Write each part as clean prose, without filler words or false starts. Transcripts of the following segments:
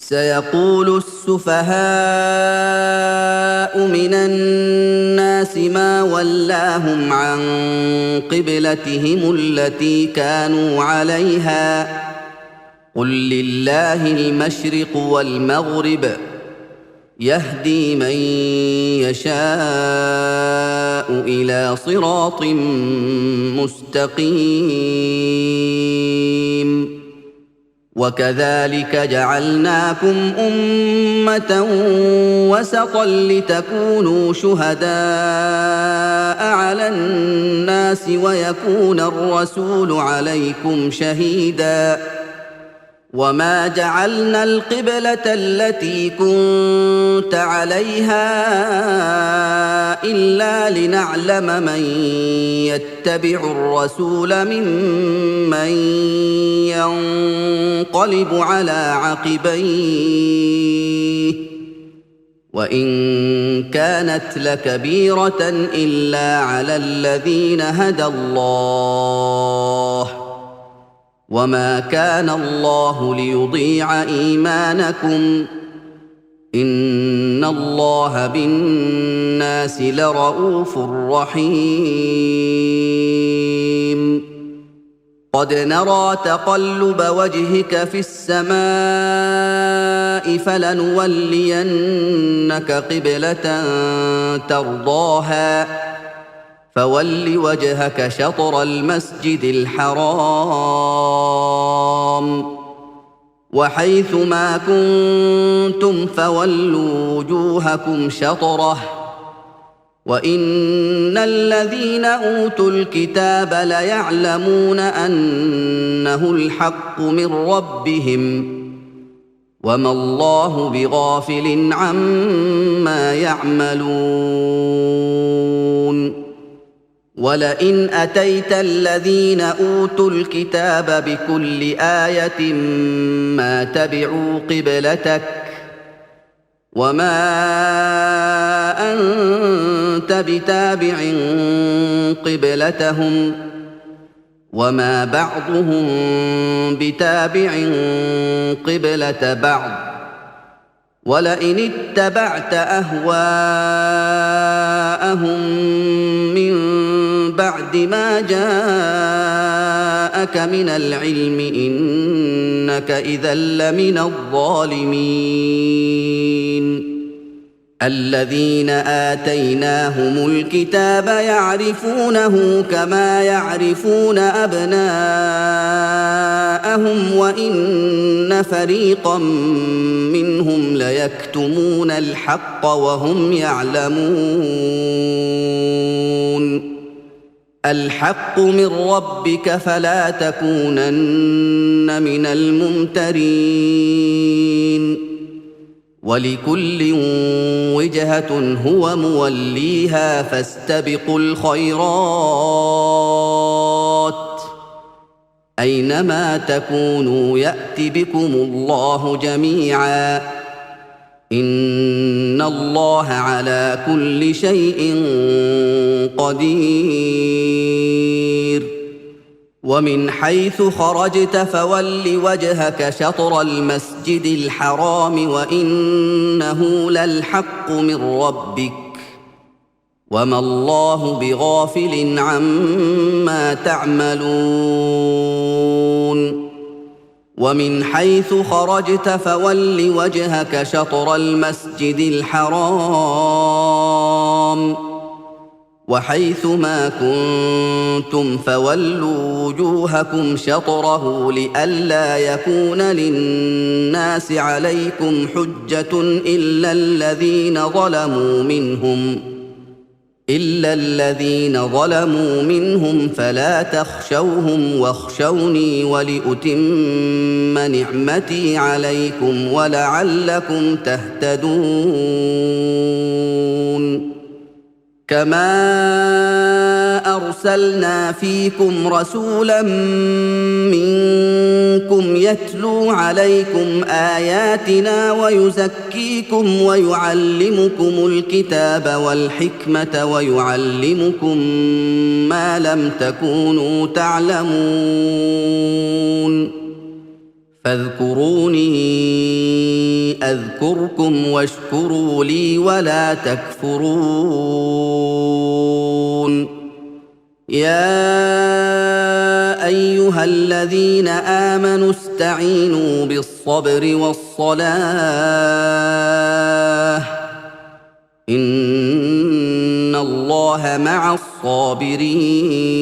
سيقول السفهاء من الناس ما ولاهم عن قبلتهم التي كانوا عليها قل لله المشرق والمغرب يهدي من يشاء الى صراط مستقيم وكذلك جعلناكم امه وسطا لتكونوا شهداء على الناس ويكون الرسول عليكم شهيدا وما جعلنا القبلة التي كنت عليها إلا لنعلم من يتبع الرسول ممن ينقلب على عقبيه وإن كانت لكبيرة إلا على الذين هدى الله وما كان الله ليضيع إيمانكم إن الله بالناس لرءوف رحيم قد نرى تقلب وجهك في السماء فلنولينك قبلة ترضاها فول وجهك شطر المسجد الحرام وحيث ما كنتم فولوا وجوهكم شطره وإن الذين أوتوا الكتاب ليعلمون أنه الحق من ربهم وما الله بغافل عما يعملون ولئن أتيت الذين أوتوا الكتاب بكل آية ما تبعوا قبلتك وما أنت بتابع قبلتهم وما بعضهم بتابع قبلة بعض ولئن اتبعت أهواءهم من بعد ما جاءك من العلم إنك إذا لمن الظالمين الذين آتيناهم الكتاب يعرفونه كما يعرفون أبناءهم وإن فريقا منهم ليكتمون الحق وهم يعلمون الحق من ربك فلا تكونن من الممترين ولكل وجهة هو موليها فاستبقوا الخيرات أينما تكونوا يأت بكم الله جميعا إن الله على كل شيء قدير ومن حيث خرجت فول وجهك شطر المسجد الحرام وإنه للحق من ربك وما الله بغافل عما تعملون ومن حيث خرجت فول وجهك شطر المسجد الحرام وحيث ما كنتم فولوا وجوهكم شطره لئلا يكون للناس عليكم حجة إلا الذين ظلموا منهم فلا تخشوهم واخشوني ولأتم نعمتي عليكم ولعلكم تهتدون كما أرسلنا فيكم رسولا منكم يتلو عليكم آياتنا ويزكيكم ويعلمكم الكتاب والحكمة ويعلمكم ما لم تكونوا تعلمون. فاذكروني أذكركم واشكروا لي ولا تكفرون يا أيها الذين آمنوا استعينوا بالصبر والصلاة إن الله مع الصابرين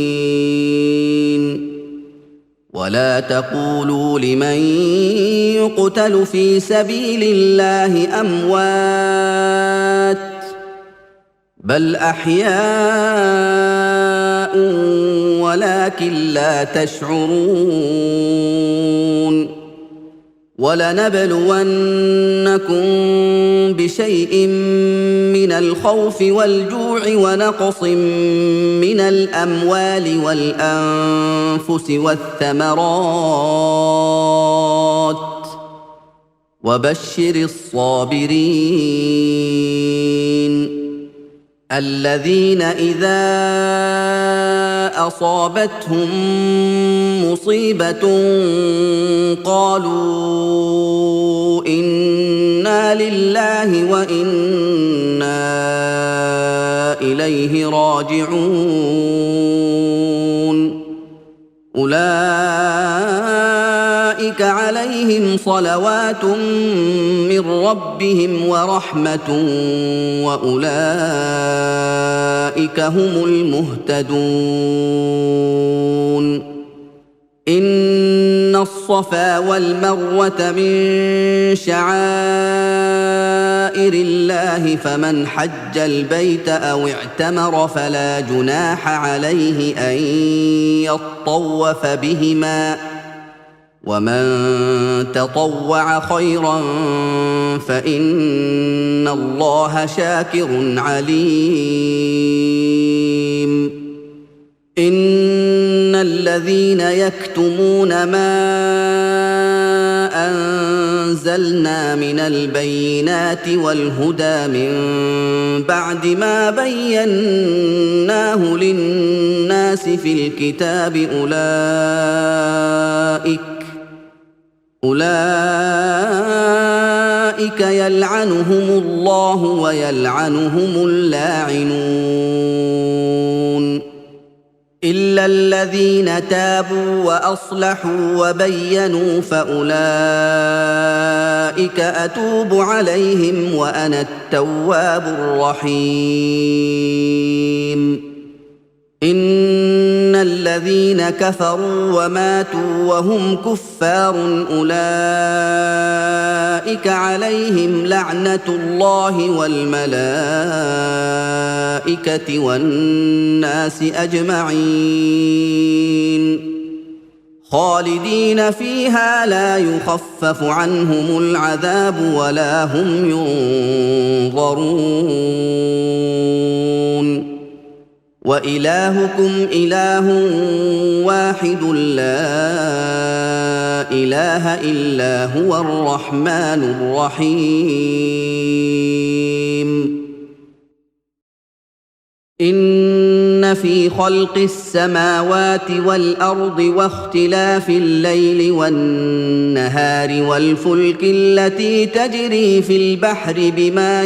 ولا تقولوا لمن يقتل في سبيل الله أموات بل أحياء ولكن لا تشعرون ولنبلونكم بشيء من الخوف والجوع ونقص من الأموال والأنفس والثمرات وبشر الصابرين الذين إذا أصابتهم مصيبة قالوا إنا لله وإنا إليه راجعون أولئك عليهم صلوات من ربهم ورحمة وأولئك هم المهتدون إن الصفا والمروة من شعائر الله فمن حج البيت أو اعتمر فلا جناح عليه أن يطوف بهما ومن تطوع خيرا فإن الله شاكر عليم إن الذين يكتمون ما أنزلنا من البينات والهدى من بعد ما بيناه للناس في الكتاب أولئك يلعنهم الله ويلعنهم اللاعنون إلا الذين تابوا وأصلحوا وبينوا فأولئك أتوب عليهم وأنا التواب الرحيم إن الذين كفروا وماتوا وهم كفار أولئك عليهم لعنة الله والملائكة والناس أجمعين خالدين فيها لا يخفف عنهم العذاب ولا هم ينظرون وإلهكم إله واحد لا إله إلا هو الرحمن الرحيم إن في خلق السماوات والأرض واختلاف الليل والنهار والفلك التي تجري في البحر بما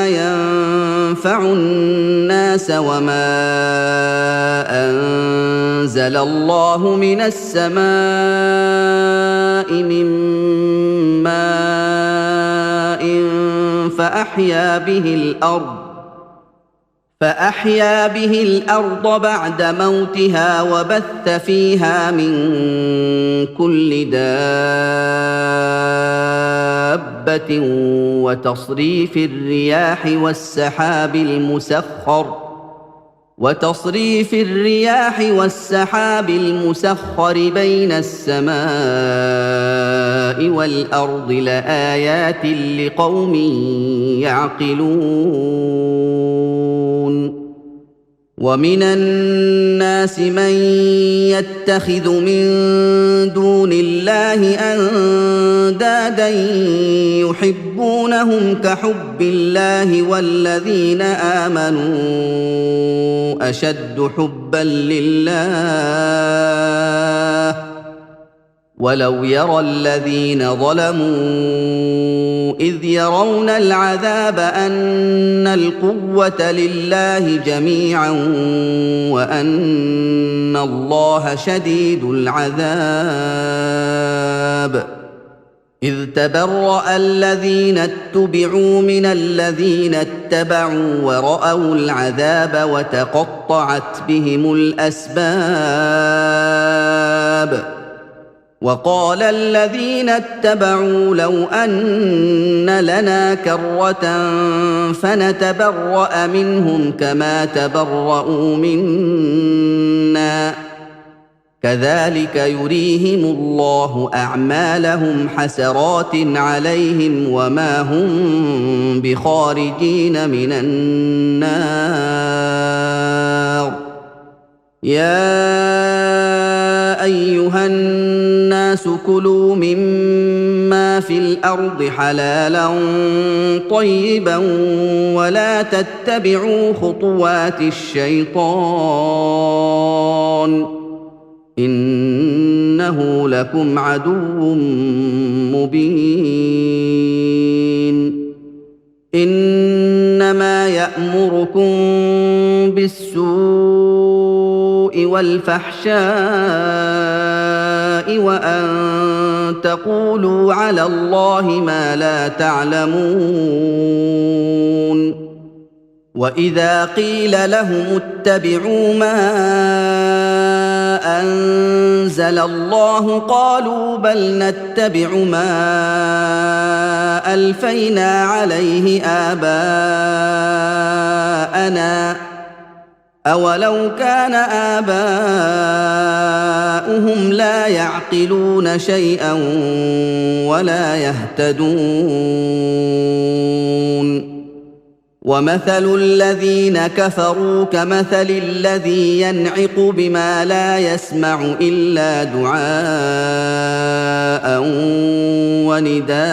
ينفع الناس وما أنزل الله من السماء من ماء فأحيا به الأرض بعد موتها وبث فيها من كل دابة وتصريف الرياح والسحاب المسخر بين السماء والأرض لآيات لقوم يعقلون ومن الناس من يتخذ من دون الله اندادا يحبونهم كحب الله والذين امنوا اشد حبا لله ولو يرى الذين ظلموا اذ يرون العذاب ان القوه لله جميعا وان الله شديد العذاب اذ تبرأ الذين اتبعوا من الذين اتبعوا ورأوا العذاب وتقطعت بهم الأسباب وقال الذين اتبعوا لو أن لنا كرة فنتبرأ منهم كما تبرؤوا منا كذلك يريهم الله أعمالهم حسرات عليهم وما هم بخارجين من النار يا أيها الناس كلوا مما في الأرض حلالا طيبا ولا تتبعوا خطوات الشيطان إنه لكم عدو مبين إنما يأمركم بالسوء والفحشاء وأن تقولوا على الله ما لا تعلمون وإذا قيل لهم اتبعوا ما أنزل الله قالوا بل نتبع ما ألفينا عليه آباءنا أولو كان آباؤهم لا يعقلون شيئا ولا يهتدون ومثل الذين كفروا كمثل الذي ينعق بما لا يسمع إلا دعاء ونداء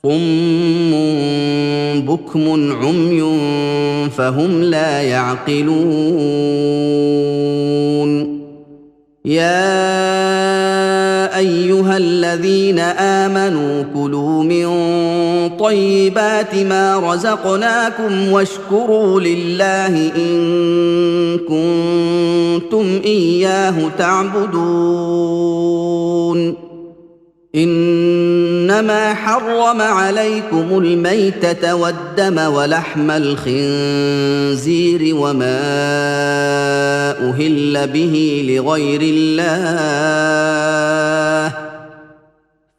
صم بكم عمي فهم لا يعقلون يا أيها الذين آمنوا كلوا من طيبات ما رزقناكم واشكروا لله إن كنتم إياه تعبدون إنما حرم عليكم الميتة والدم ولحم الخنزير وما أهل به لغير الله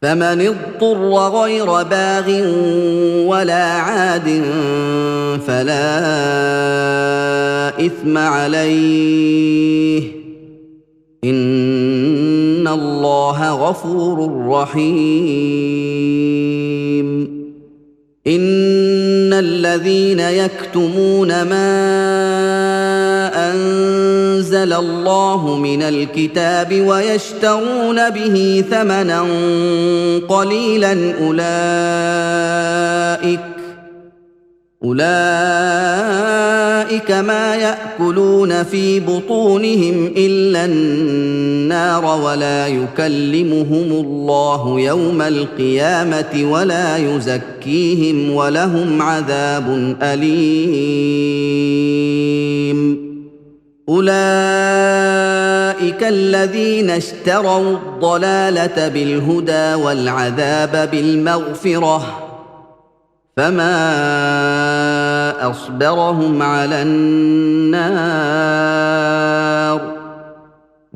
فمن اضطر غير باغ ولا عاد فلا إثم عليه إن الله غفور رحيم إن الذين يكتمون ما أنزل الله من الكتاب ويشترون به ثمنا قليلا أولئك ما يأكلون في بطونهم إلا النار ولا يكلمهم الله يوم القيامة ولا يزكيهم ولهم عذاب أليم أولئك الذين اشتروا الضلالة بالهدى والعذاب بالمغفرة فما أصبرهم على النار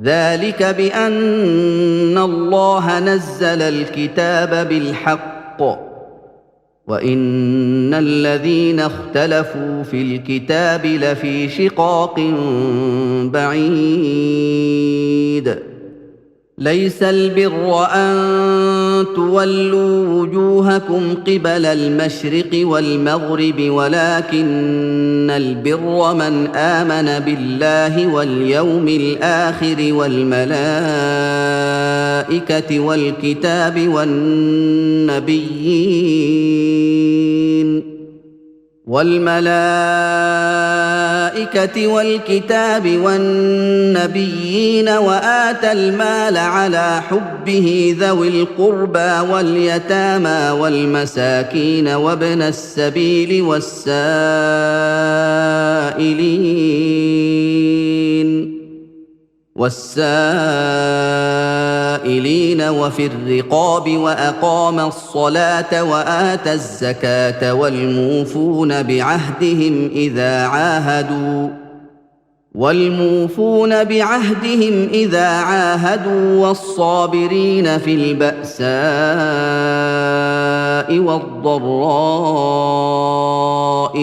ذلك بأن الله نزل الكتاب بالحق وإن الذين اختلفوا في الكتاب لفي شقاق بعيد ليس البر أن تولوا وجوهكم قبل المشرق والمغرب ولكن البر من آمن بالله واليوم الآخر والملائكة والكتاب والنبيين وآتى المال على حبه ذوي القربى واليتامى والمساكين وابن السبيل والسائلين وفي الرقاب وأقام الصلاة وآتى الزكاة والموفون بعهدهم إذا عاهدوا والصابرين في البأساء والضراء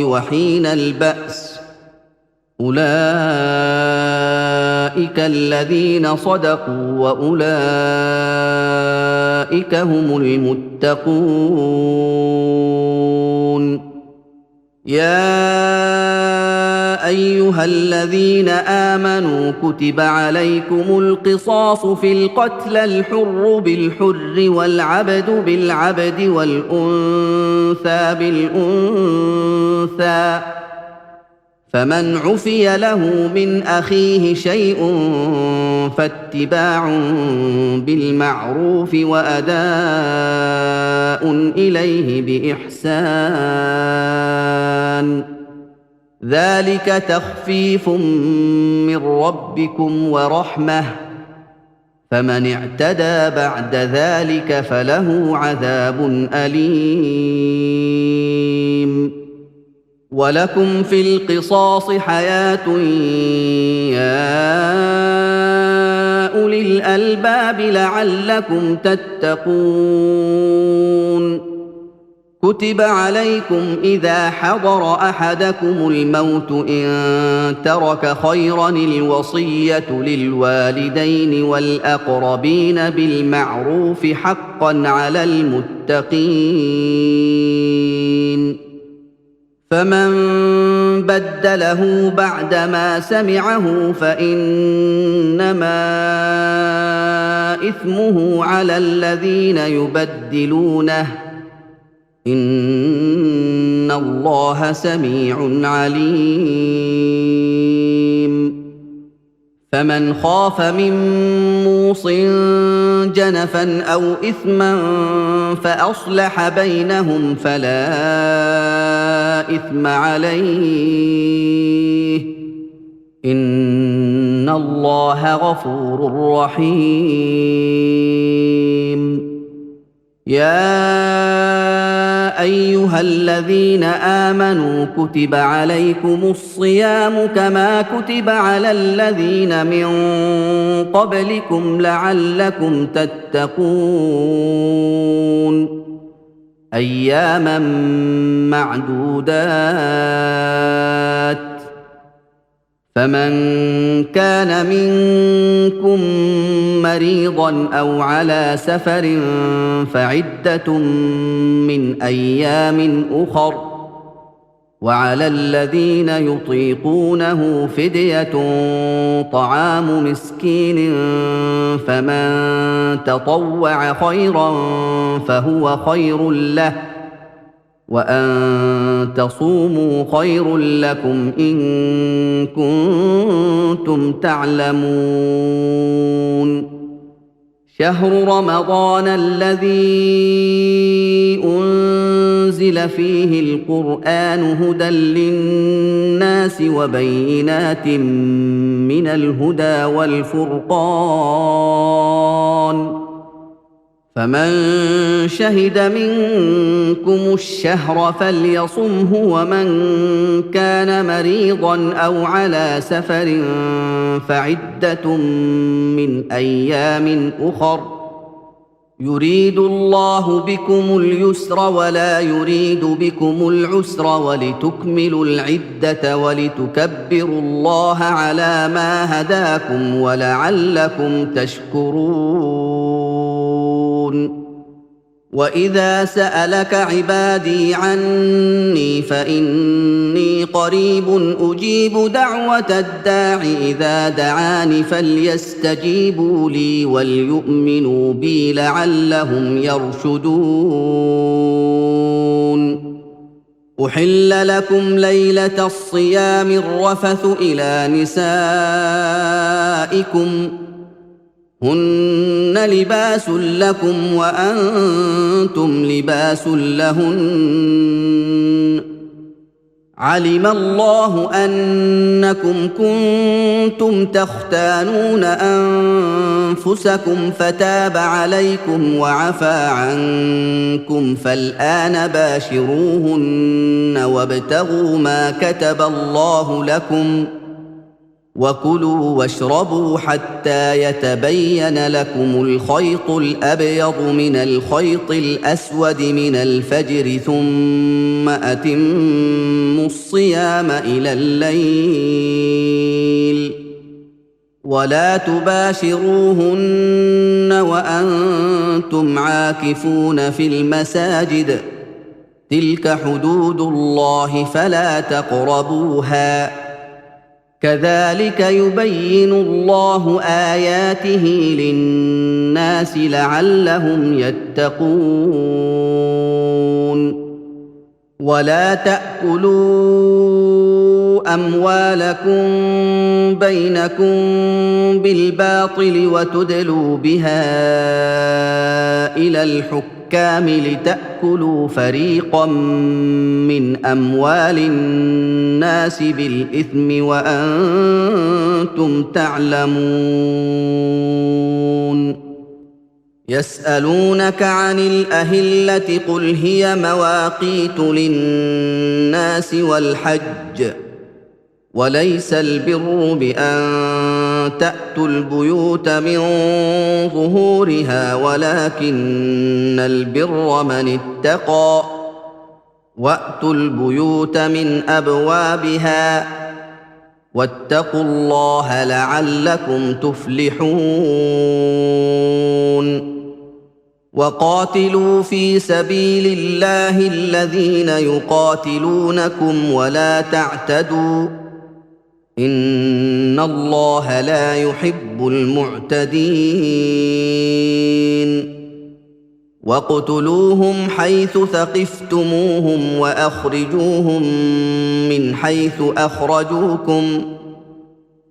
وحين البأس أولئك الذين صدقوا وأولئك هم المتقون يا أيها الذين آمنوا كتب عليكم القصاص في القتلى الحر بالحر والعبد بالعبد والأنثى بالأنثى فمن عفي له من أخيه شيء فاتباع بالمعروف وأداء إليه بإحسان ذلك تخفيف من ربكم ورحمة فمن اعتدى بعد ذلك فله عذاب أليم ولكم في القصاص حياة يا أولي الألباب لعلكم تتقون كتب عليكم إذا حضر أحدكم الموت إن ترك خيرا الوصية للوالدين والأقربين بالمعروف حقا على المتقين فمن بدله بعدما سمعه فإنما إثمه على الذين يبدلونه إن الله سميع عليم فمن خاف من موص جنفا أو إثما فأصلح بينهم فلا إثم عليه إن الله غفور رحيم يا أيها الذين آمنوا كتب عليكم الصيام كما كتب على الذين من قبلكم لعلكم تتقون أياما معدودات فمن كان منكم مريضا أو على سفر فعدة من أيام أخر وعلى الذين يطيقونه فدية طعام مسكين فمن تطوع خيرا فهو خير له وأن تصوموا خير لكم إن كنتم تعلمون شهر رمضان الذي أنزل فيه القرآن هدى للناس وبينات من الهدى والفرقان فمن شهد منكم الشهر فليصمه ومن كان مريضا أو على سفر فعدة من أيام أخر يريد الله بكم اليسر ولا يريد بكم العسر ولتكملوا العدة ولتكبروا الله على ما هداكم ولعلكم تشكرون وإذا سألك عبادي عني فإني قريب أجيب دعوة الداع إذا دعان فليستجيبوا لي وليؤمنوا بي لعلهم يرشدون أحل لكم ليلة الصيام الرفث إلى نسائكم هن لباس لكم وأنتم لباس لهن علم الله أنكم كنتم تختانون أنفسكم فتاب عليكم وعفى عنكم فالآن باشروهن وابتغوا ما كتب الله لكم وكلوا واشربوا حتى يتبين لكم الخيط الأبيض من الخيط الأسود من الفجر ثم أتموا الصيام إلى الليل ولا تباشروهن وأنتم عاكفون في المساجد تلك حدود الله فلا تقربوها كذلك يبين الله آياته للناس لعلهم يتقون ولا تأكلوا أموالكم بينكم بالباطل وتدلوا بها إلى الحكام لتأكلوا فريقا من أموال الناس بالإثم وأنتم تعلمون يسألونك عن الأهلة قل هي مواقيت للناس والحج وليس البر بأن تأتوا البيوت من ظهورها ولكن البر من اتقى وأتوا البيوت من أبوابها واتقوا الله لعلكم تفلحون وقاتلوا في سبيل الله الذين يقاتلونكم ولا تعتدوا إن الله لا يحب المعتدين واقتلوهم حيث ثقفتموهم وأخرجوهم من حيث أخرجوكم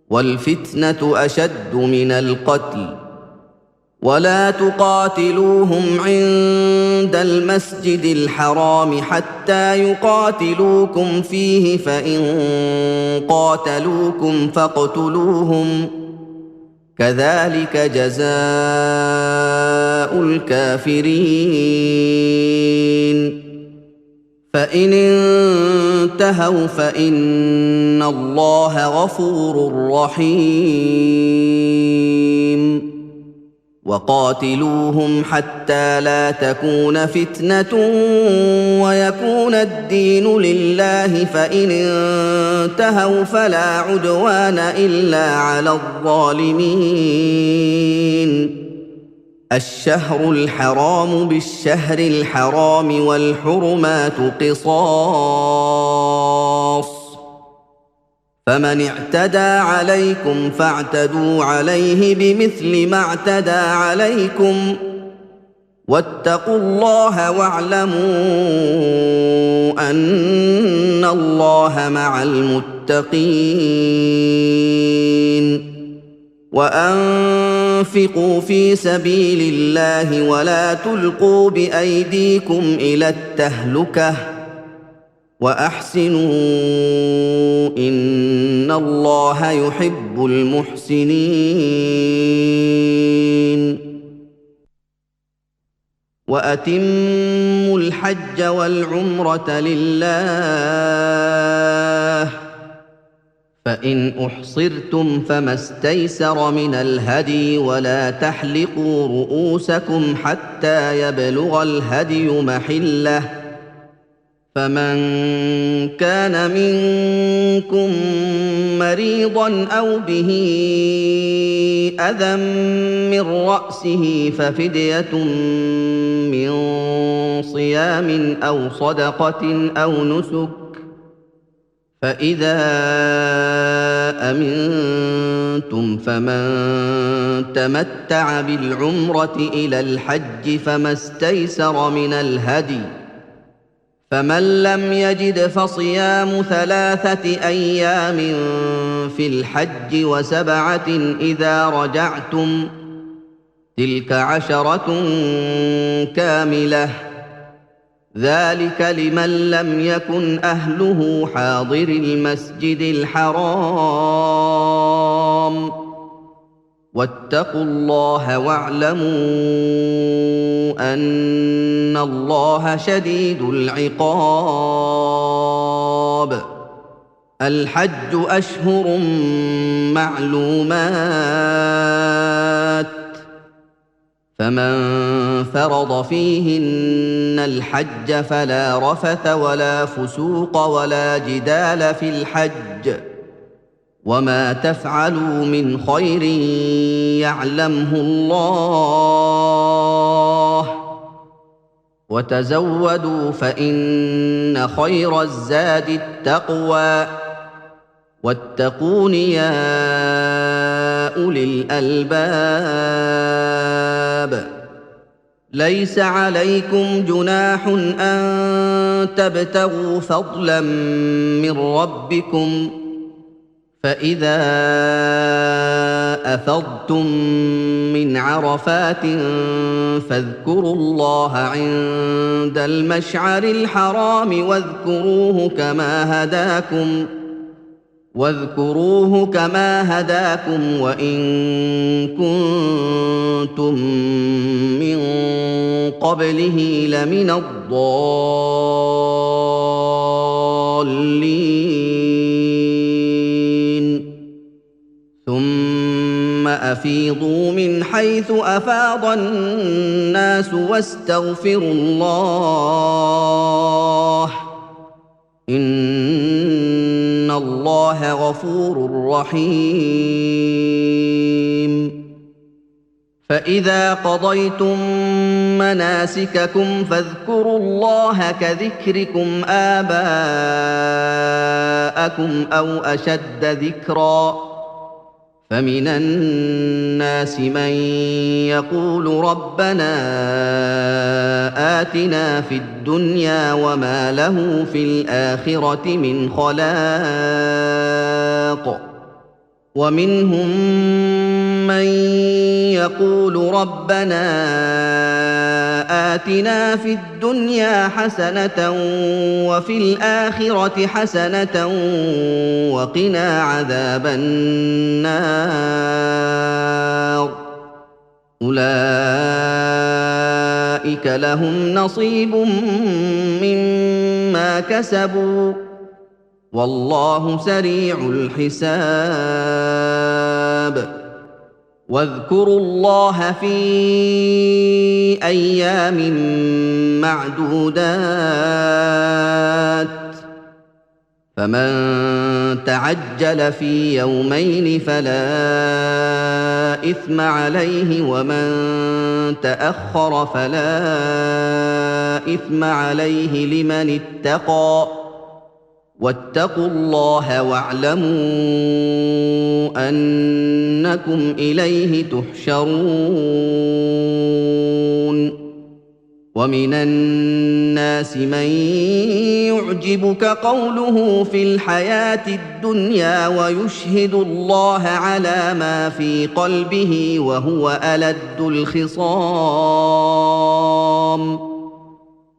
والفتنة أشد من القتل ولا تقاتلوهم عند المسجد الحرام حتى يقاتلوكم فيه فإن قاتلوكم فاقتلوهم كذلك جزاء الكافرين فإن انتهوا فإن الله غفور رحيم وقاتلوهم حتى لا تكون فتنة ويكون الدين لله فإن انتهوا فلا عدوان إلا على الظالمين الشهر الحرام بالشهر الحرام والحرمات قصاص فمن اعتدى عليكم فاعتدوا عليه بمثل ما اعتدى عليكم واتقوا الله واعلموا أن الله مع المتقين وأنفقوا في سبيل الله ولا تلقوا بأيديكم إلى التهلكة وأحسنوا إن الله يحب المحسنين وأتموا الحج والعمرة لله فإن أحصرتم فما استيسر من الهدي ولا تحلقوا رؤوسكم حتى يبلغ الهدي محله فمن كان منكم مريضا أو به أذى من رأسه ففدية من صيام أو صدقة أو نسك فإذا أمنتم فمن تمتع بالعمرة إلى الحج فما استيسر من الهدي فمن لم يجد فصيام 3 أيام في الحج و7 إذا رجعتم تلك 10 كاملة ذلك لمن لم يكن أهله حاضر المسجد الحرام واتقوا الله واعلموا أن الله شديد العقاب الحج أشهر معلومات فمن فرض فيهن الحج فلا رفث ولا فسوق ولا جدال في الحج وما تفعلوا من خير يعلمه الله وتزودوا فإن خير الزاد التقوى واتقون يا أولي الألباب ليس عليكم جناح أن تبتغوا فضلا من ربكم فإذا أفضتم من عرفات فاذكروا الله عند المشعر الحرام واذكروه كما هداكم وإن كنتم من قبله لمن الضالين ثم أفيضوا من حيث أفاض الناس واستغفروا الله إن الله غفور رحيم فإذا قضيتم مناسككم فاذكروا الله كذكركم آباءكم أو أشد ذكرًا فمن الناس من يقول ربنا آتنا في الدنيا وما له في الآخرة من خلاق ومنهم من يقول ربنا آتنا في الدنيا حسنة وفي الآخرة حسنة وقنا عذاب النار أولئك لهم نصيب مما كسبوا والله سريع الحساب واذكروا الله في أيام معدودات فمن تعجل في يومين فلا إثم عليه ومن تأخر فلا إثم عليه لمن اتقى واتقوا الله واعلموا أنكم إليه تحشرون ومن الناس من يعجبك قوله في الحياة الدنيا ويشهد الله على ما في قلبه وهو ألد الخصام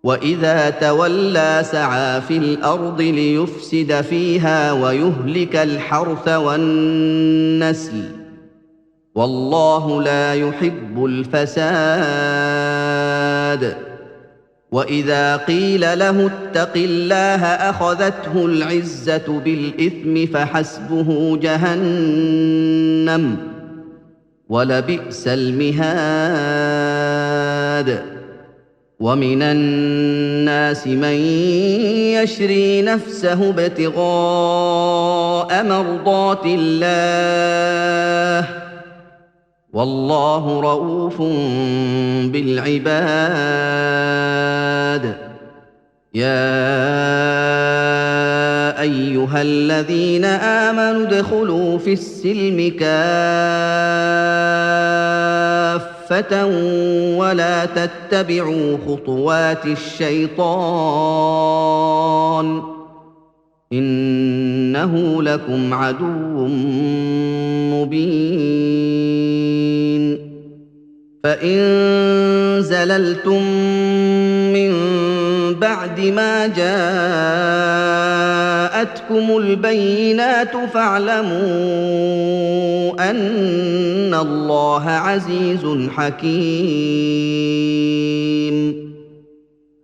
وإذا تولى سعى في الأرض ليفسد فيها ويهلك الحرث والنسل والله لا يحب الفساد واذا قيل له اتق الله اخذته العزه بالاثم فحسبه جهنم ولبئس المهاد ومن الناس من يشري نفسه ابتغاء مرضات الله والله رءوف بالعباد يا ايها الذين امنوا ادخلوا في السلم كافة ولا تتبعوا خطوات الشيطان انه لكم عدو مبين فان زللتم من بعد ما جاءتكم البينات فاعلموا ان الله عزيز حكيم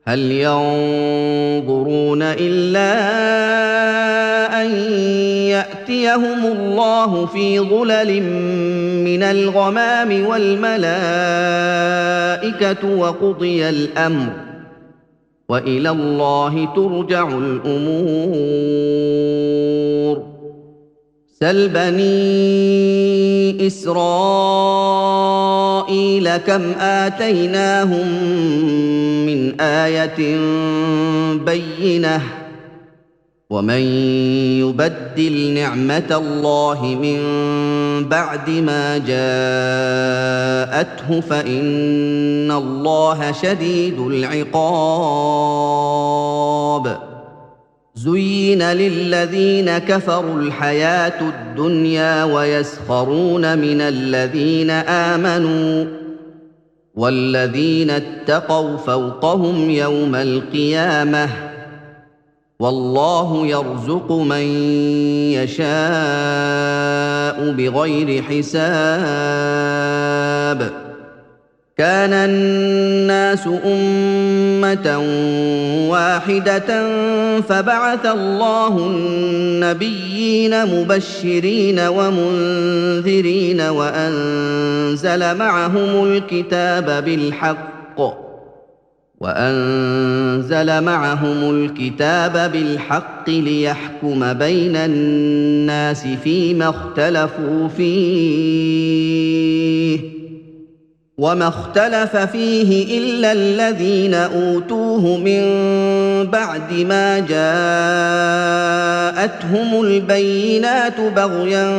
هل ينظرون الا ان ياتيهم الله في ظلل من الغمام والملائكه وقضي الامر والى الله ترجع الامور سل بني اسرائيل كم اتيناهم من ايه بينه ومن يبدل نعمه الله من بعد ما جاءته فان الله شديد العقاب زين للذين كفروا الحياه الدنيا ويسخرون من الذين امنوا والذين اتقوا فوقهم يوم القيامه والله يرزق من يشاء بغير حساب كان الناس امه واحده فبعث الله النبيين مبشرين ومنذرين وانزل معهم الكتاب بالحق ليحكم بين الناس فيما اختلفوا فيه وما اختلف فيه الا الذين اوتوه من بعد ما جاءتهم البينات بغيا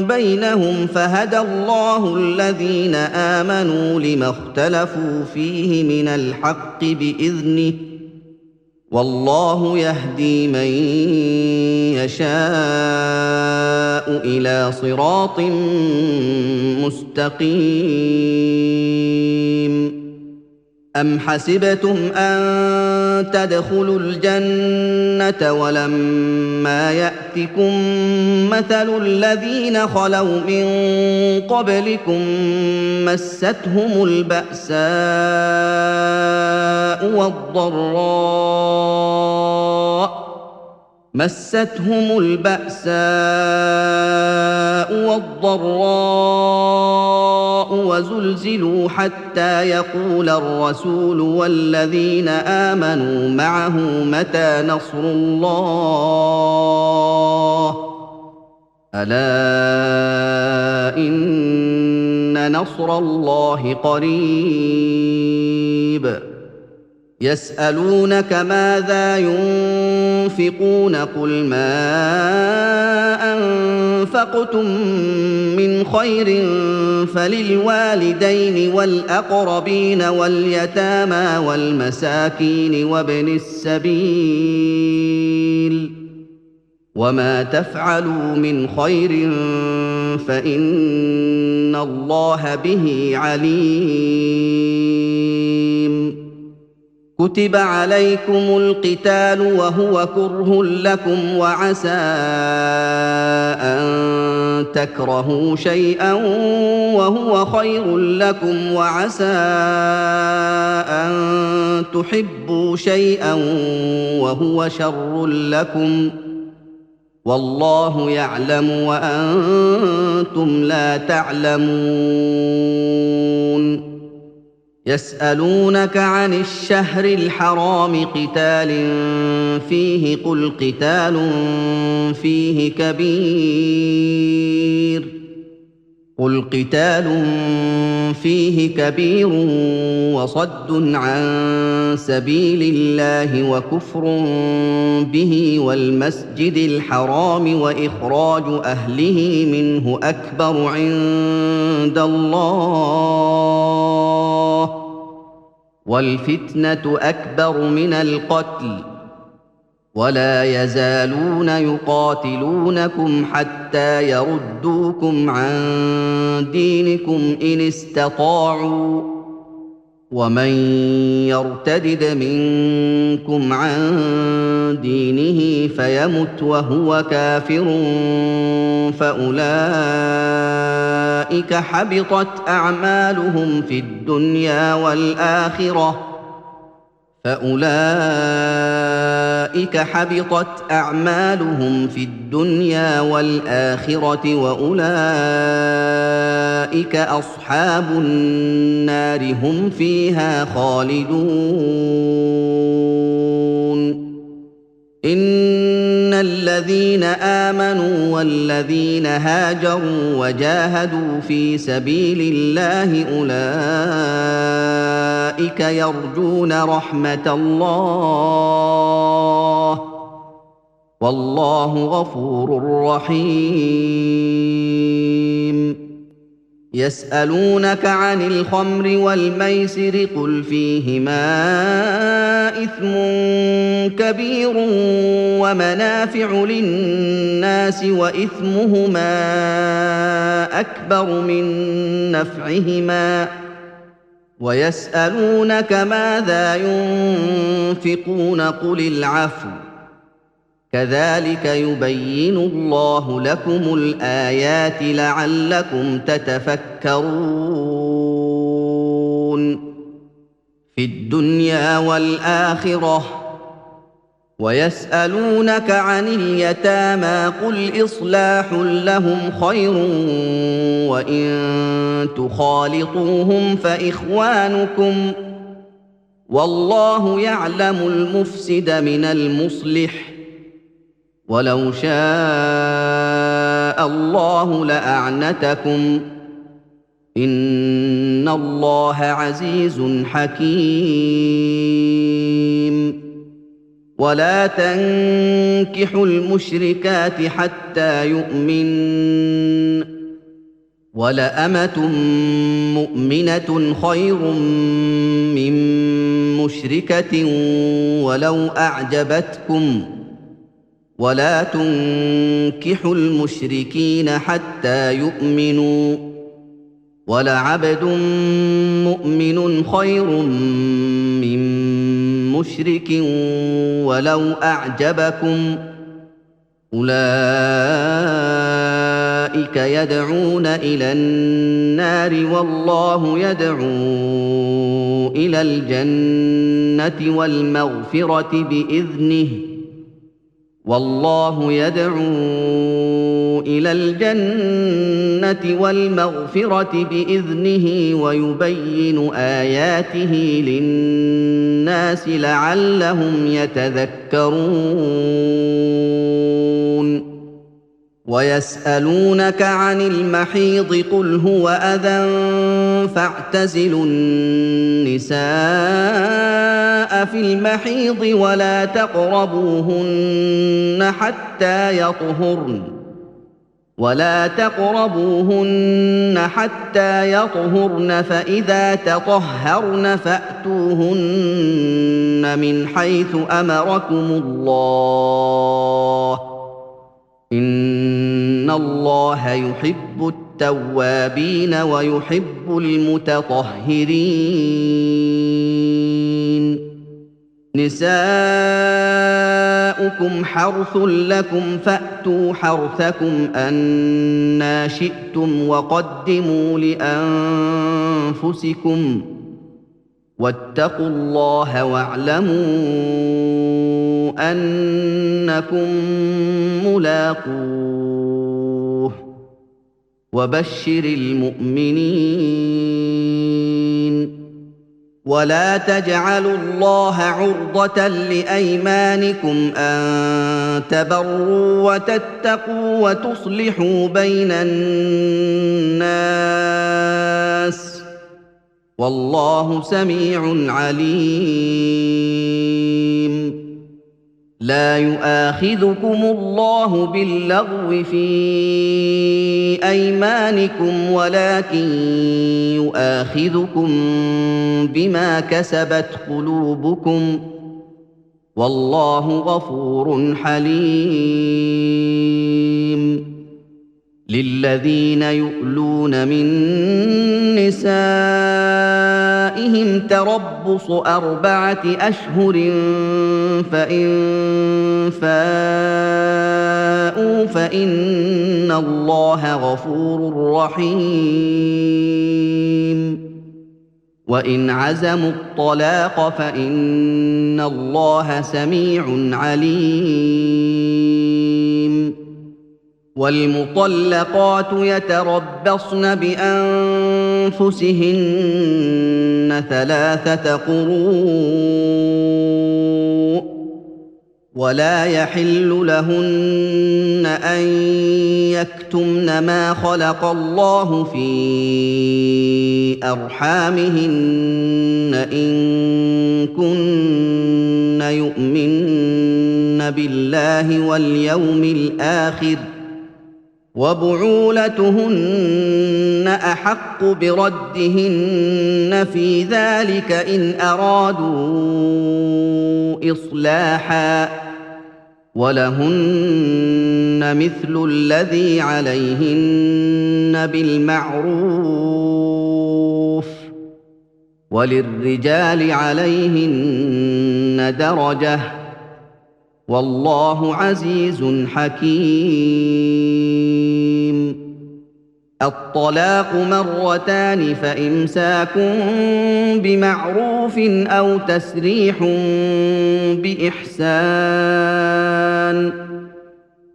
بينهم فهدى الله الذين امنوا لما اختلفوا فيه من الحق باذنه والله يهدي من يشاء الى صراط مستقيم ام حسبتم ان تدخلوا الجنه ولما ياتكم مثل الذين خلوا من قبلكم مستهم الباساء والضراء وزلزلوا حتى يقول الرسول والذين آمنوا معه متى نصر الله ألا إن نصر الله قريب يسألونك ماذا ينفقون قل ما أنفقتم من خير فللوالدين والأقربين واليتامى والمساكين وابن السبيل وما تفعلوا من خير فإن الله به عليم كتب عليكم القتال وهو كره لكم وعسى أن تكرهوا شيئا وهو خير لكم وعسى أن تحبوا شيئا وهو شر لكم والله يعلم وأنتم لا تعلمون يسألونك عن الشهر الحرام قتال فيه قل قتال فيه كبير وصد عن سبيل الله وكفر به والمسجد الحرام وإخراج أهله منه أكبر عند الله والفتنة أكبر من القتل ولا يزالون يقاتلونكم حتى يردوكم عن دينكم إن استطاعوا ومن يرتدد منكم عن دينه فيمت وهو كافر فأولئك حبطت أعمالهم في الدنيا والآخرة وأولئك أصحاب النار هم فيها خالدون إن الذين آمنوا والذين هاجروا وجاهدوا في سبيل الله أولئك يرجون رحمة الله والله غفور رحيم يسألونك عن الخمر والميسر قل فيهما إثم كبير ومنافع للناس وإثمهما أكبر من نفعهما ويسألونك ماذا ينفقون قل العفو كذلك يبين الله لكم الآيات لعلكم تتفكرون في الدنيا والآخرة ويسألونك عن اليتامى قل إصلاح لهم خير وإن تخالطوهم فإخوانكم والله يعلم المفسد من المصلح ولو شاء الله لأعنتكم إن الله عزيز حكيم ولا تنكحوا المشركات حتى يؤمن ولأمة مؤمنة خير من مشركة ولو أعجبتكم ولا تنكحوا المشركين حتى يؤمنوا ولعبد مؤمن خير من مشرك ولو أعجبكم أولئك يدعون إلى النار والله يدعو إلى الجنة والمغفرة بإذنه والله يدعو إلى الجنة والمغفرة بإذنه ويبين آياته للناس لعلهم يتذكرون ويسألونك عن المحيض قل هو أذى فاعتزلوا النساء في المحيض ولا تقربوهن حتى يطهرن فإذا تطهرن فأتوهن من حيث أمركم الله إن الله يحب التوابين ويحب المتطهرين نساؤكم حرث لكم فأتوا حرثكم أنى شئتم وقدموا لأنفسكم واتقوا الله واعلموا أنكم ملاقوه وبشر المؤمنين ولا تجعلوا الله عرضة لأيمانكم أن تبروا وتتقوا وتصلحوا بين الناس والله سميع عليم لا يؤاخذكم الله باللغو في أيمانكم ولكن يؤاخذكم بما كسبت قلوبكم والله غفور حليم للذين يؤلون من نسائهم تربص 4 أشهر فإن فاءوا فإن الله غفور رحيم وإن عزموا الطلاق فإن الله سميع عليم والمطلقات يتربصن بأنفسهن 3 قروء ولا يحل لهن أن يكتمن ما خلق الله في أرحامهن إن كن يؤمن بالله واليوم الآخر وبعولتهن أحق بردهن في ذلك إن أرادوا إصلاحا ولهن مثل الذي عليهن بالمعروف وللرجال عليهن درجة والله عزيز حكيم الطلاق 2 فإمساك بمعروف أو تسريح بإحسان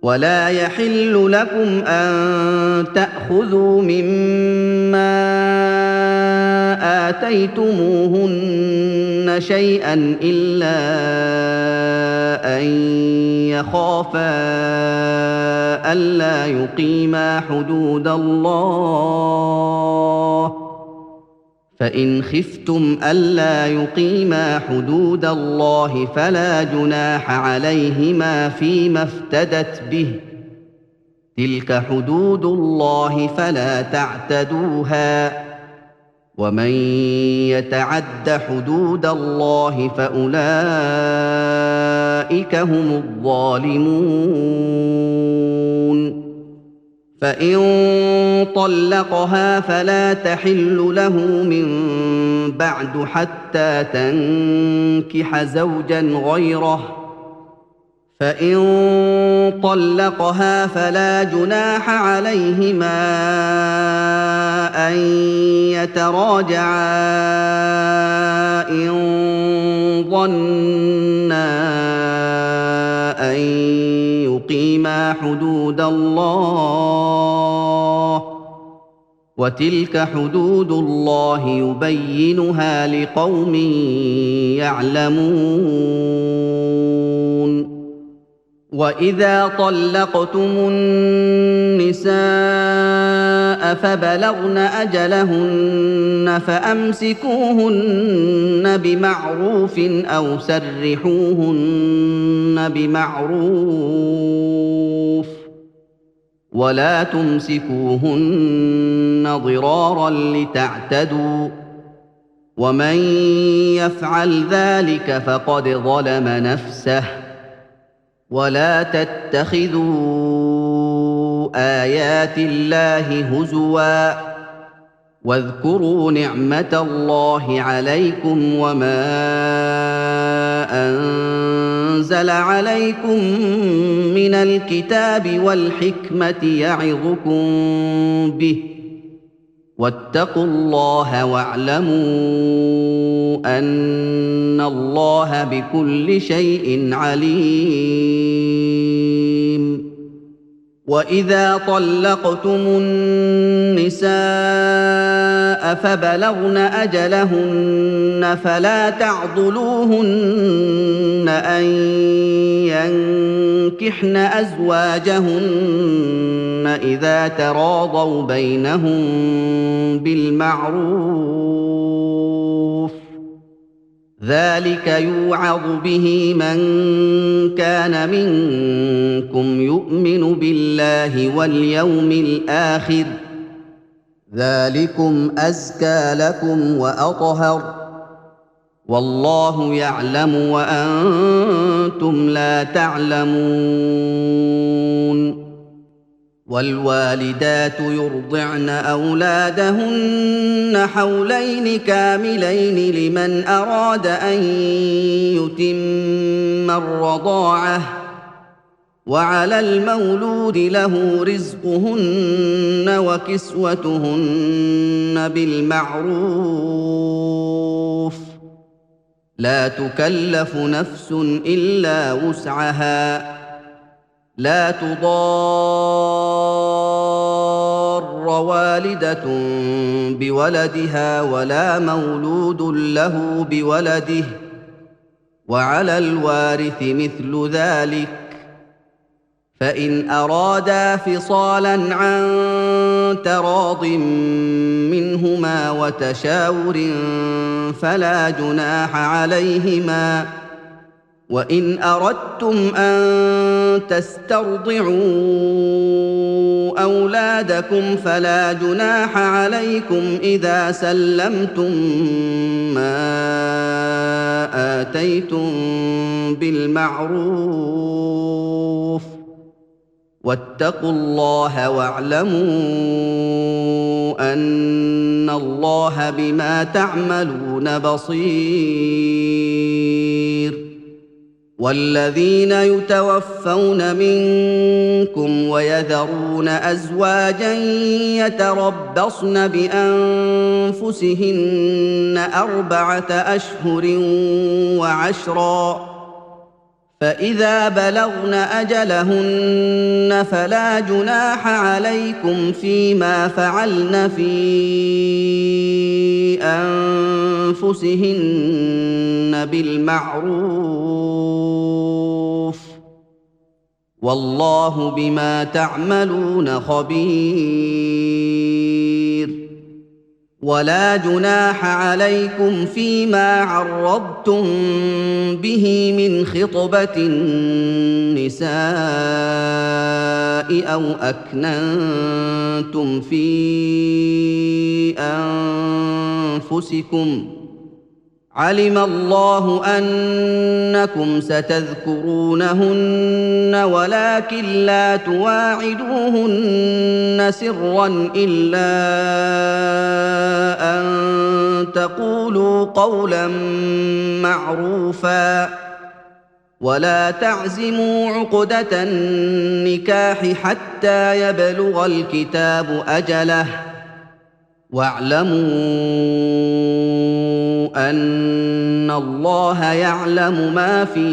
ولا يحل لكم أن تأخذوا مما آتيتموهن شيئا إلا أن يخافا ألا يقيما حدود الله فإن خفتم ألا يقيما حدود الله فلا جناح عليهما فيما افتدت به تلك حدود الله فلا تعتدوها ومن يتعد حدود الله فأولئك هم الظالمون فإن طلقها فلا تحل له من بعد حتى تنكح زوجا غيره فإن طلقها فلا جناح عليهما أن يتراجعا إن ظنا أن يقيما حدود الله وتلك حدود الله يبينها لقوم يعلمون وإذا طلقتم النساء فبلغن أجلهن فأمسكوهن بمعروف أو سرحوهن بمعروف ولا تمسكوهن ضرارا لتعتدوا ومن يفعل ذلك فقد ظلم نفسه ولا تتخذوا آيات الله هزوا واذكروا نعمة الله عليكم وما أنزل عليكم من الكتاب والحكمة يعظكم به واتقوا الله واعلموا أن الله بكل شيء عليم. وإذا طلقتم النساء فبلغن أجلهن فلا تعضلوهن أن ينكحن أزواجهن إذا تراضوا بينهم بالمعروف ذلك يوعظ به من كان منكم يؤمن بالله واليوم الآخر ذلكم أزكى لكم وأطهر والله يعلم وأنتم لا تعلمون. والوالدات يرضعن أولادهن حولين كاملين لمن أراد أن يتم الرضاعة وعلى المولود له رزقهن وكسوتهن بالمعروف لا تكلف نفس إلا وسعها لا تضار والدة بولدها ولا مولود له بولده وعلى الوارث مثل ذلك فإن أرادا فصالا عن تراض منهما وتشاور فلا جناح عليهما. وإن أردتم أن تسترضعوا أولادكم فلا جناح عليكم إذا سلمتم ما آتيتم بالمعروف واتقوا الله واعلموا أن الله بما تعملون بصير. والذين يتوفون منكم ويذرون أزواجا يتربصن بأنفسهن 4 أشهر و10 فإذا بلغن أجلهن فلا جناح عليكم فيما فعلن في أنفسهن بالمعروف والله بما تعملون خبير. ولا جناح عليكم فيما عرضتم به من خطبة النساء أو أكننتم في أنفسكم علم الله أنكم ستذكرونهن ولكن لا تواعدوهن سرا إلا أن تقولوا قولا معروفا ولا تعزموا عقدة النكاح حتى يبلغ الكتاب أجله واعلموا أن الله يعلم ما في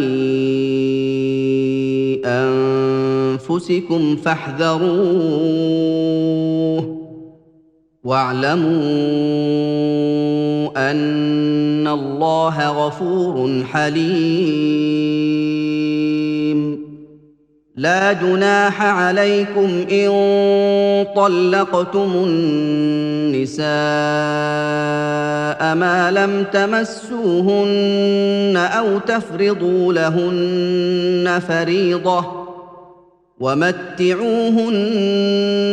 أنفسكم فاحذروه واعلموا أن الله غفور حليم. لا جناح عليكم إن طلقتم النساء ما لم تمسوهن أو تفرضوا لهن فريضة ومتعوهن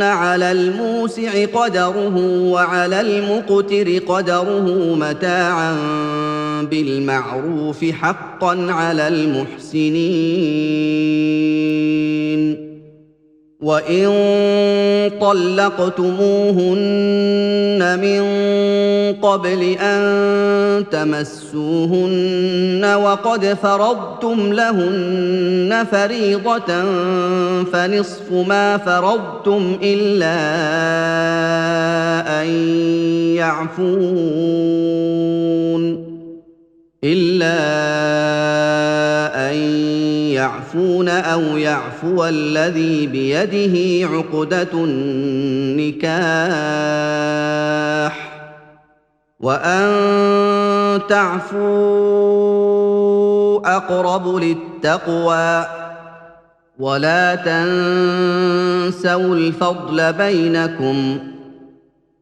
على الموسع قدره وعلى المقتر قدره متاعا بالمعروف حقا على المحسنين. وَإِن طَلَّقْتُمُوهُنَّ مِن قَبْلِ أَن تَمَسُّوهُنَّ وَقَدْ فَرَضْتُمْ لَهُنَّ فَرِيضَةً فَنِصْفُ مَا فَرَضْتُمْ إِلَّا أَن يَعْفُونَ أَوْ يَعْفُوَ الَّذِي بِيَدِهِ عُقْدَةُ النِّكَاحِ ۚ وَأَن تَعْفُوا أَقْرَبُ لِلتَّقْوَىٰ ۚ وَلَا تَنسَوُا الْفَضْلَ بَيْنَكُمْ ۚ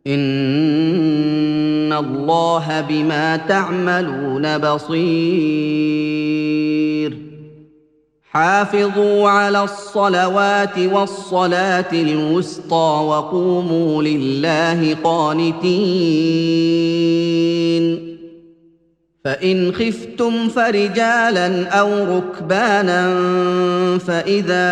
إِنَّ اللَّهَ بِمَا تَعْمَلُونَ بَصِيرٌ حافظوا على الصلوات والصلاة الوسطى وقوموا لله قانتين فإن خفتم فرجالا أو ركبانا فإذا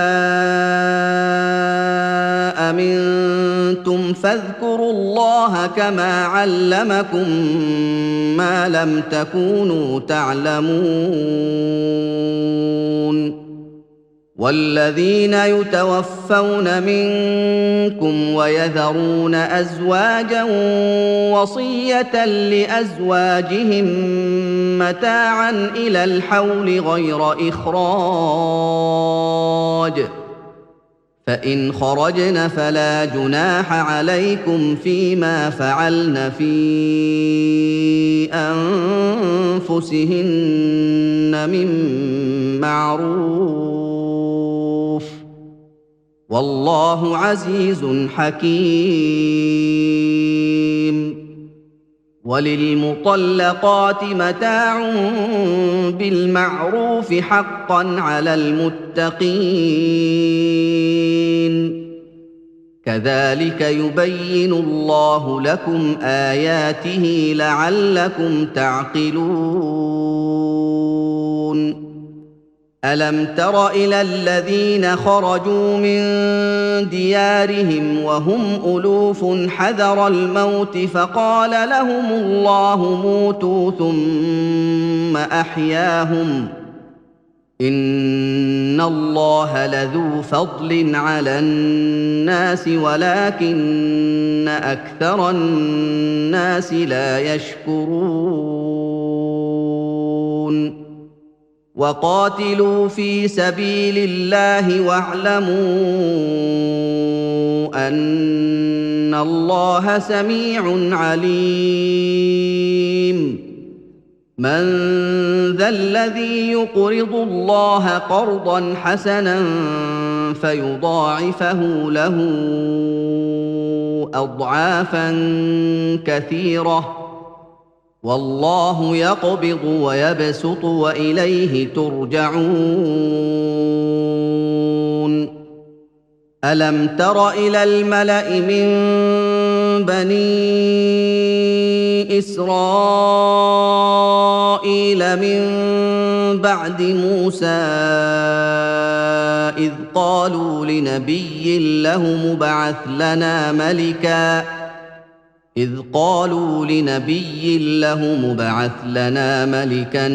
أمنتم فاذكروا الله كما علمكم ما لم تكونوا تعلمون والذين يتوفون منكم ويذرون أزواجا وصية لأزواجهم متاعا إلى الحول غير إخراج فإن خرجن فلا جناح عليكم فيما فعلن في أنفسهن من معروف والله عزيز حكيم وللمطلقات متاع بالمعروف حقا على المتقين كذلك يبين الله لكم آياته لعلكم تعقلون ألم تر إلى الذين خرجوا من ديارهم وهم ألوف حذر الموت فقال لهم الله موتوا ثم أحياهم إن الله لذو فضل على الناس ولكن أكثر الناس لا يشكرون وقاتلوا في سبيل الله واعلموا أن الله سميع عليم من ذا الذي يقرض الله قرضا حسنا فيضاعفه له أضعافا كثيرة والله يقبض ويبسط وإليه ترجعون ألم تر إلى الملأ من بني إسرائيل من بعد موسى إذ قالوا لنبي له مبعث لنا ملكا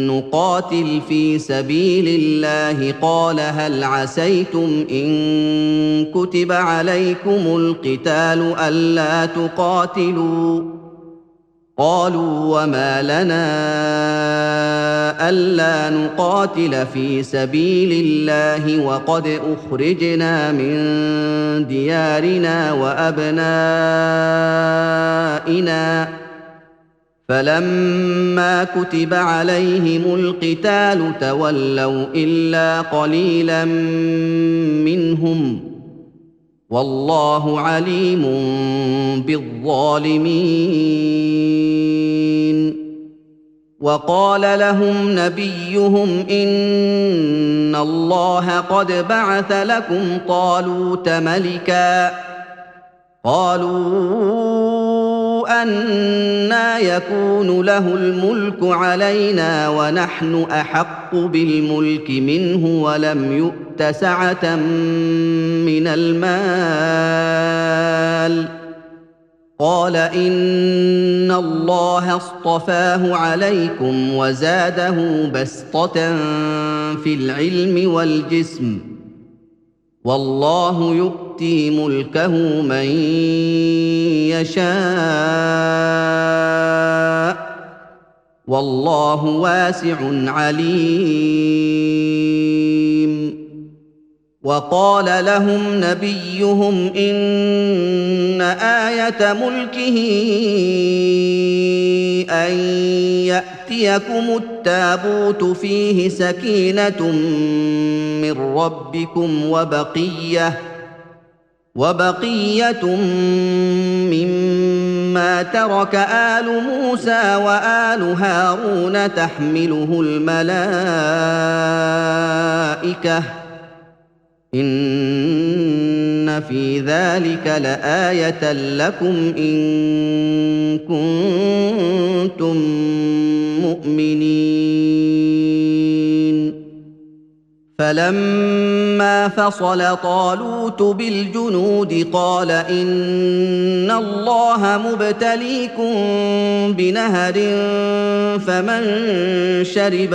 نقاتل في سبيل الله قال هل عسيتم إن كتب عليكم القتال ألا تقاتلوا قالوا وما لنا ألا نقاتل في سبيل الله وقد أخرجنا من ديارنا وأبنائنا فلما كتب عليهم القتال تولوا إلا قليلا منهم والله عليم بالظالمين وقال لهم نبيهم إن الله قد بعث لكم طالوت ملكا قالوا أَنَّىٰ يَكُونُ لَهُ الْمُلْكُ عَلَيْنَا وَنَحْنُ أَحَقُّ بِالْمُلْكِ مِنْهُ وَلَمْ يُؤْتَ سَعَةً مِّنَ الْمَالِ ۚ قَالَ إِنَّ اللَّهَ اصْطَفَاهُ عَلَيْكُمْ وَزَادَهُ بَسْطَةً فِي الْعِلْمِ وَالْجِسْمِ ۖ وَاللَّهُ يُؤْتِي مُلْكَهُ مَن يَشَاءُ ۚ وَاللَّهُ وَاسِعٌ عَلِيمٌ. وَقَالَ لَهُمْ نَبِيُّهُمْ إِنَّ آيَةَ مُلْكِهِ أَن يَأْتِيَكُمُ التَّابُوتُ فِيهِ سَكِينَةٌ مِّن رَّبِّكُمْ وَبَقِيَّةٌ مِّمَّا تَرَكَ آلُ مُوسَىٰ وَآلُ هَارُونَ تَحْمِلُهُ الْمَلَائِكَةُ ۚ إِنَّ فِي ذَٰلِكَ لَآيَةً لَّكُمْ إِن كُنتُم مُّؤْمِنِينَ. فَلَمَّا فَصَلَ طَالُوتُ بِالْجُنُودِ قَالَ إِنَّ اللَّهَ مُبْتَلِيكُم بِنَهَرٍ فَمَن شَرِبَ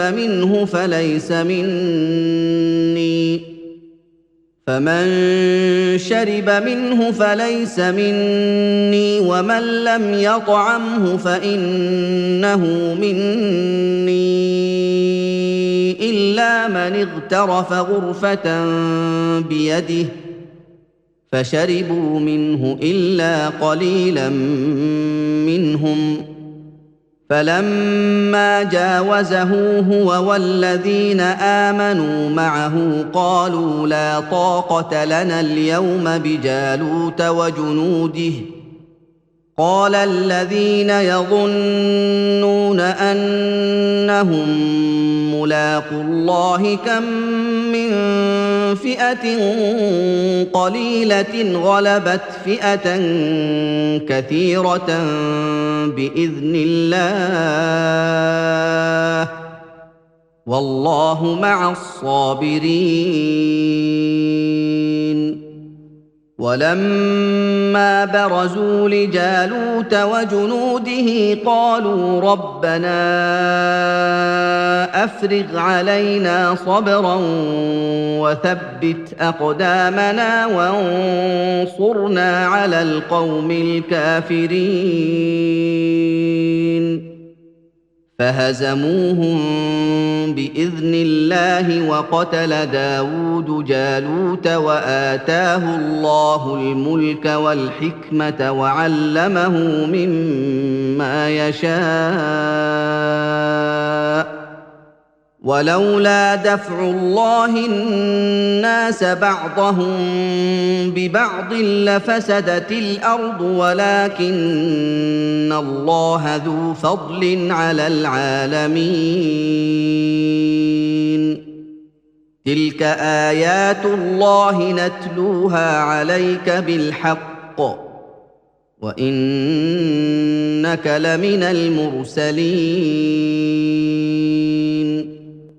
مِنْهُ فَلَيْسَ مِنِّي وَمَن لَّمْ يَطْعَمْهُ فَإِنَّهُ مِنِّي إِلَّا مَنِ اغْتَرَفَ غُرْفَةً بِيَدِهِ ۚ فَشَرِبُوا مِنْهُ إِلَّا قَلِيلًا مِّنْهُمْ ۚ فَلَمَّا جَاوَزَهُ هُوَ وَالَّذِينَ آمَنُوا مَعَهُ قَالُوا لَا طَاقَةَ لَنَا الْيَوْمَ بِجَالُوتَ وَجُنُودِهِ ۚ قَالَ الَّذِينَ يَظُنُّونَ أَنَّهُم مُّلَاقُو اللَّهِ كَم مِّن فِئَةٍ قَلِيلَةٍ غَلَبَتْ فِئَةً كَثِيرَةً بِإِذْنِ اللَّهِ ۗ وَاللَّهُ مَعَ الصَّابِرِينَ. وَلَمَّا بَرَزُوا لِجَالُوتَ وَجُنُودِهِ قَالُوا رَبَّنَا أَفْرِغْ عَلَيْنَا صَبْرًا وَثَبِّتْ أَقْدَامَنَا وَانصُرْنَا عَلَى الْقَوْمِ الْكَافِرِينَ. فَهَزَمُوهُم بِإِذْنِ اللَّهِ وَقَتَلَ دَاوُودُ جَالُوتَ وَآتَاهُ اللَّهُ الْمُلْكَ وَالْحِكْمَةَ وَعَلَّمَهُ مِمَّا يَشَاءُ ۗ وَلَوْلَا دَفْعُ اللَّهِ النَّاسَ بَعْضَهُم بِبَعْضٍ لَّفَسَدَتِ الْأَرْضُ وَلَٰكِنَّ اللَّهَ ذُو فَضْلٍ عَلَى الْعَالَمِينَ. تِلْكَ آيَاتُ اللَّهِ نَتْلُوهَا عَلَيْكَ بِالْحَقِّ ۚ وَإِنَّكَ لَمِنَ الْمُرْسَلِينَ.